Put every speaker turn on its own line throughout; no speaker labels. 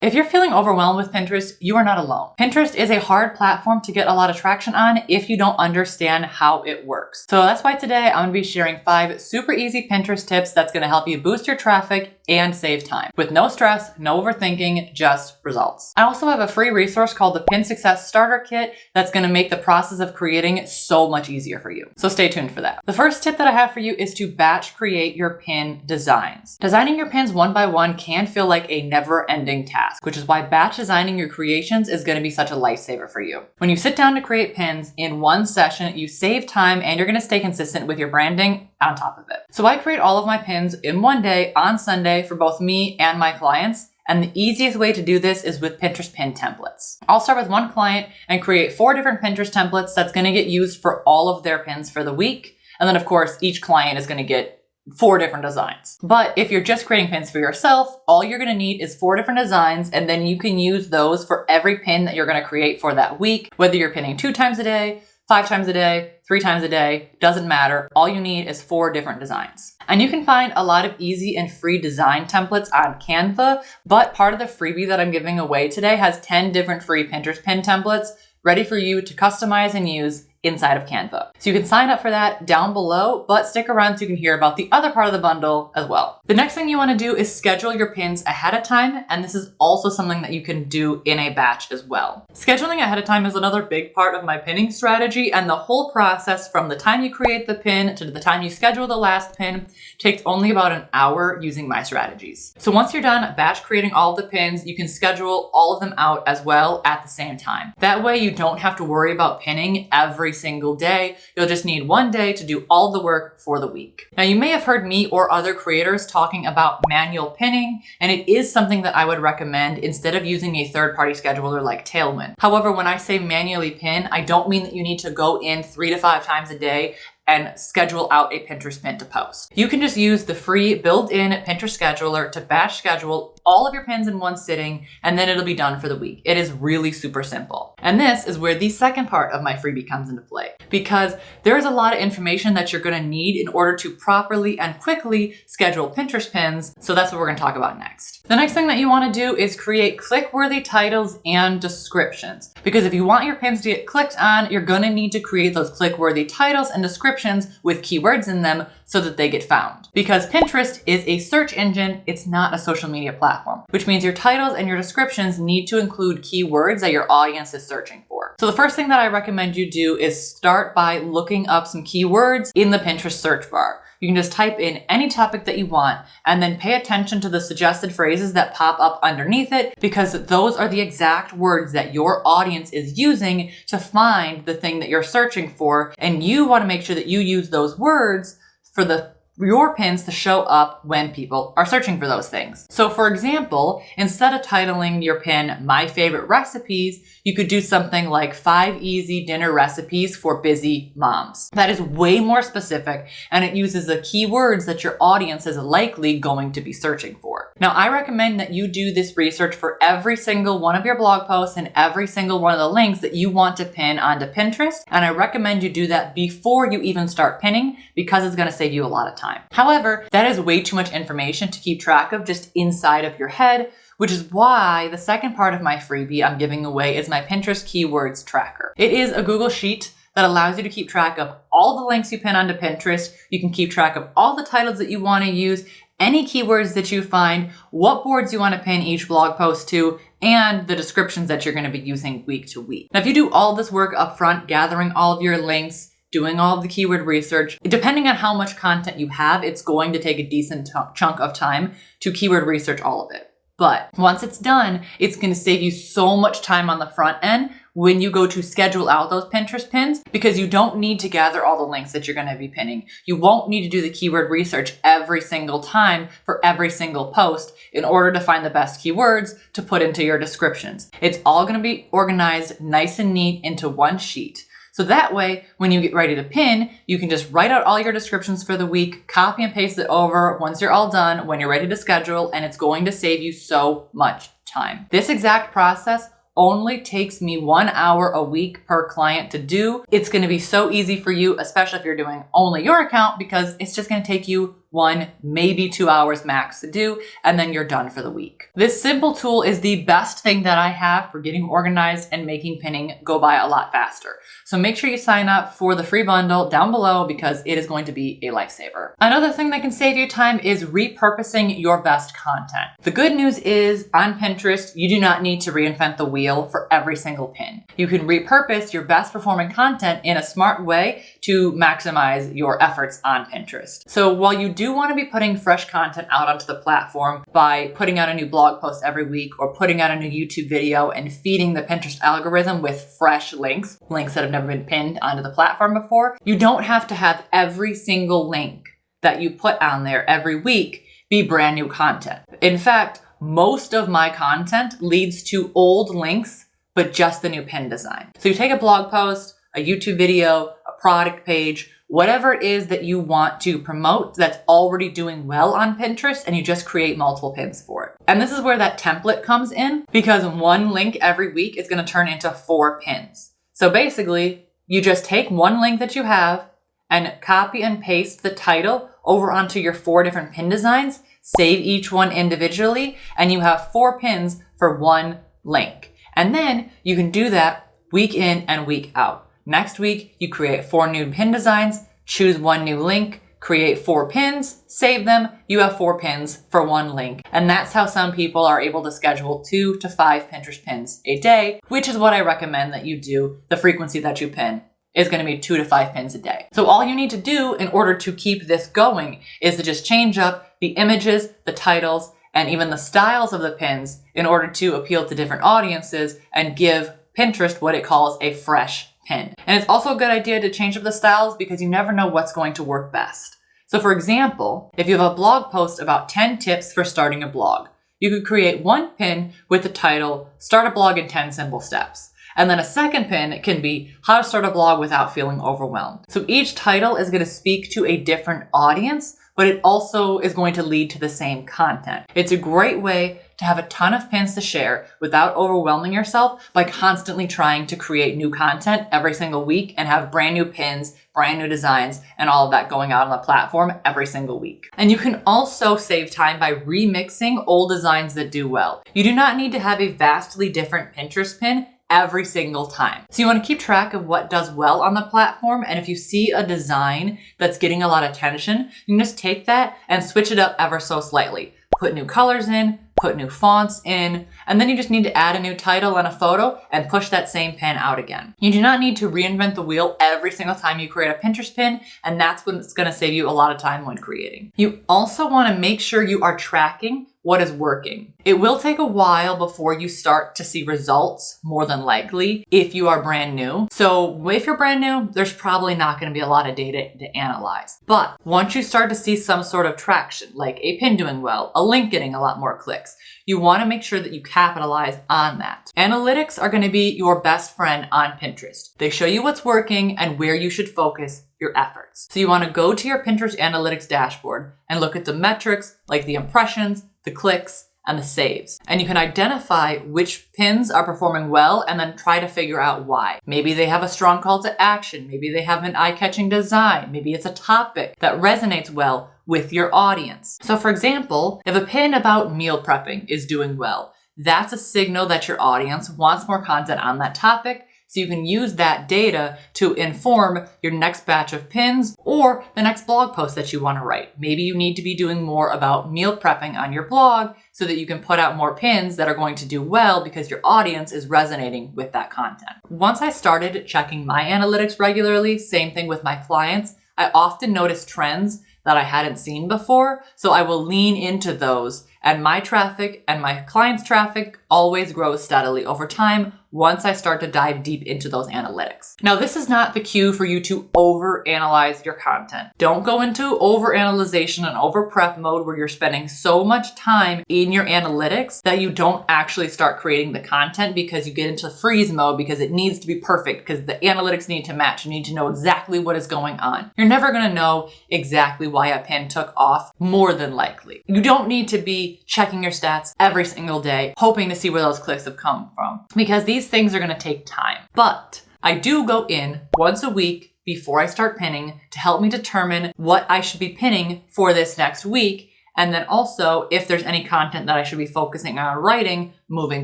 If you're feeling overwhelmed with Pinterest, you are not alone. Pinterest is a hard platform to get a lot of traction on if you don't understand how it works. So that's why today I'm gonna be sharing 5 super easy Pinterest tips that's gonna help you boost your traffic and save time with no stress, no overthinking, just results. I also have a free resource called the Pin Success Starter Kit that's gonna make the process of creating so much easier for you. So stay tuned for that. The first tip that I have for you is to batch create your pin designs. Designing your pins one by one can feel like a never-ending task, which is why batch designing your creations is gonna be such a lifesaver for you. When you sit down to create pins in one session, you save time and you're gonna stay consistent with your branding on top of it. So I create all of my pins in one day on Sunday for both me and my clients. And the easiest way to do this is with Pinterest pin templates. I'll start with one client and create 4 different Pinterest templates that's gonna get used for all of their pins for the week. And then of course, each client is gonna get 4 different designs. But if you're just creating pins for yourself, all you're gonna need is 4 different designs, and then you can use those for every pin that you're gonna create for that week, whether you're pinning 2 times a day, 5 times a day, 3 times a day, doesn't matter. All you need is 4 different designs. And you can find a lot of easy and free design templates on Canva, but part of the freebie that I'm giving away today has 10 different free Pinterest pin templates ready for you to customize and use inside of Canva. So you can sign up for that down below, but stick around so you can hear about the other part of the bundle as well. The next thing you want to do is schedule your pins ahead of time, and this is also something that you can do in a batch as well. Scheduling ahead of time is another big part of my pinning strategy, and the whole process from the time you create the pin to the time you schedule the last pin takes only about an hour using my strategies. So once you're done batch creating all of the pins, you can schedule all of them out as well at the same time. That way you don't have to worry about pinning every single day. You'll just need one day to do all the work for the week. Now you may have heard me or other creators talking about manual pinning, and it is something that I would recommend instead of using a third-party scheduler like Tailwind. However, when I say manually pin, I don't mean that you need to go in 3 to 5 times a day and schedule out a Pinterest pin to post. You can just use the free built-in Pinterest scheduler to batch schedule all of your pins in one sitting, and then it'll be done for the week. It is really super simple. And this is where the second part of my freebie comes into play, because there is a lot of information that you're gonna need in order to properly and quickly schedule Pinterest pins. So that's what we're gonna talk about next. The next thing that you wanna do is create click-worthy titles and descriptions. Because if you want your pins to get clicked on, you're gonna need to create those click-worthy titles and descriptions with keywords in them so that they get found. Because Pinterest is a search engine, it's not a social media platform, which means your titles and your descriptions need to include keywords that your audience is searching for. So the first thing that I recommend you do is start by looking up some keywords in the Pinterest search bar. You can just type in any topic that you want and then pay attention to the suggested phrases that pop up underneath it, because those are the exact words that your audience is using to find the thing that you're searching for. And you want to make sure that you use those words for your pins to show up when people are searching for those things. So for example, instead of titling your pin My Favorite Recipes, you could do something like 5 easy dinner recipes for busy moms. That is way more specific, and it uses the keywords that your audience is likely going to be searching for. Now, I recommend that you do this research for every single one of your blog posts and every single one of the links that you want to pin onto Pinterest. And I recommend you do that before you even start pinning, because it's going to save you a lot of time. However, that is way too much information to keep track of just inside of your head, which is why the second part of my freebie I'm giving away is my Pinterest Keywords Tracker. It is a Google Sheet that allows you to keep track of all the links you pin onto Pinterest. You can keep track of all the titles that you want to use, any keywords that you find, what boards you want to pin each blog post to, and the descriptions that you're going to be using week to week. Now, if you do all this work up front, gathering all of your links, doing all of the keyword research, depending on how much content you have, it's going to take a decent chunk of time to keyword research all of it. But once it's done, it's going to save you so much time on the front end when you go to schedule out those Pinterest pins, because you don't need to gather all the links that you're going to be pinning. You won't need to do the keyword research every single time for every single post in order to find the best keywords to put into your descriptions. It's all going to be organized nice and neat into one sheet. So that way, when you get ready to pin, you can just write out all your descriptions for the week, copy and paste it over once you're all done, when you're ready to schedule, and it's going to save you so much time. This exact process only takes me 1 hour a week per client to do. It's going to be so easy for you, especially if you're doing only your account, because it's just going to take you 1, maybe 2 hours max to do, and then you're done for the week. This simple tool is the best thing that I have for getting organized and making pinning go by a lot faster. So make sure you sign up for the free bundle down below because it is going to be a lifesaver. Another thing that can save you time is repurposing your best content. The good news is on Pinterest, you do not need to reinvent the wheel for every single pin. You can repurpose your best performing content in a smart way to maximize your efforts on Pinterest. So while you do want to be putting fresh content out onto the platform by putting out a new blog post every week or putting out a new YouTube video and feeding the Pinterest algorithm with fresh links that have never been pinned onto the platform before, you don't have to have every single link that you put on there every week be brand new content. In fact, most of my content leads to old links, but just the new pin design. So you take a blog post, a YouTube video, a product page, whatever it is that you want to promote that's already doing well on Pinterest, and you just create multiple pins for it. And this is where that template comes in, because one link every week is going to turn into 4 pins. So basically, you just take one link that you have and copy and paste the title over onto your 4 different pin designs, save each one individually, and you have 4 pins for one link. And then you can do that week in and week out. Next week, you create 4 new pin designs, choose one new link, create 4 pins, save them, you have 4 pins for one link. And that's how some people are able to schedule 2 to 5 Pinterest pins a day, which is what I recommend that you do. The frequency that you pin is going to be 2 to 5 pins a day. So all you need to do in order to keep this going is to just change up the images, the titles, and even the styles of the pins in order to appeal to different audiences and give Pinterest what it calls a fresh pin. And it's also a good idea to change up the styles because you never know what's going to work best. So for example, if you have a blog post about 10 tips for starting a blog, you could create one pin with the title, Start a Blog in 10 Simple Steps. And then a second pin can be How to Start a Blog Without Feeling Overwhelmed. So each title is going to speak to a different audience, but it also is going to lead to the same content. It's a great way to have a ton of pins to share without overwhelming yourself by constantly trying to create new content every single week and have brand new pins, brand new designs, and all of that going out on the platform every single week. And you can also save time by remixing old designs that do well. You do not need to have a vastly different Pinterest pin every single time. So you want to keep track of what does well on the platform, and if you see a design that's getting a lot of attention, you can just take that and switch it up ever so slightly. Put new colors in, put new fonts in, and then you just need to add a new title and a photo and push that same pin out again. You do not need to reinvent the wheel every single time you create a Pinterest pin, and that's what's going to save you a lot of time when creating. You also want to make sure you are tracking what is working. It will take a while before you start to see results, more than likely, if you are brand new. So if you're brand new, there's probably not going to be a lot of data to analyze. But once you start to see some sort of traction, like a pin doing well, a link getting a lot more clicks, you want to make sure that you capitalize on that. Analytics are going to be your best friend on Pinterest. They show you what's working and where you should focus your efforts. So you want to go to your Pinterest analytics dashboard and look at the metrics like the impressions, the clicks, and the saves. And you can identify which pins are performing well and then try to figure out why. Maybe they have a strong call to action. Maybe they have an eye-catching design. Maybe it's a topic that resonates well with your audience. So for example, if a pin about meal prepping is doing well, that's a signal that your audience wants more content on that topic. So you can use that data to inform your next batch of pins or the next blog post that you want to write. Maybe you need to be doing more about meal prepping on your blog so that you can put out more pins that are going to do well because your audience is resonating with that content. Once I started checking my analytics regularly, same thing with my clients, I often notice trends that I hadn't seen before. So I will lean into those, and my traffic and my clients' traffic always grows steadily over time once I start to dive deep into those analytics. Now, this is not the cue for you to overanalyze your content. Don't go into overanalyzation and overprep mode where you're spending so much time in your analytics that you don't actually start creating the content because you get into freeze mode because it needs to be perfect, because the analytics need to match. You need to know exactly what is going on. You're never going to know exactly why a pin took off, more than likely. You don't need to be checking your stats every single day, hoping to see where those clicks have come from, because these things are going to take time. But I do go in once a week before I start pinning to help me determine what I should be pinning for this next week. And then also if there's any content that I should be focusing on writing moving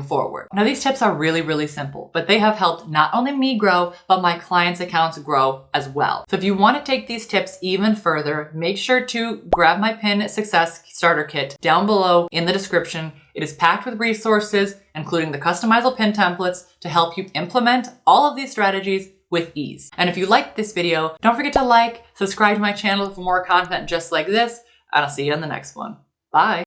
forward. Now these tips are really, really simple, but they have helped not only me grow, but my clients' accounts grow as well. So if you want to take these tips even further, make sure to grab my Pin Success Starter Kit down below in the description. It is packed with resources, including the customizable pin templates to help you implement all of these strategies with ease. And if you liked this video, don't forget to like, subscribe to my channel for more content just like this, and I'll see you in the next one. Bye.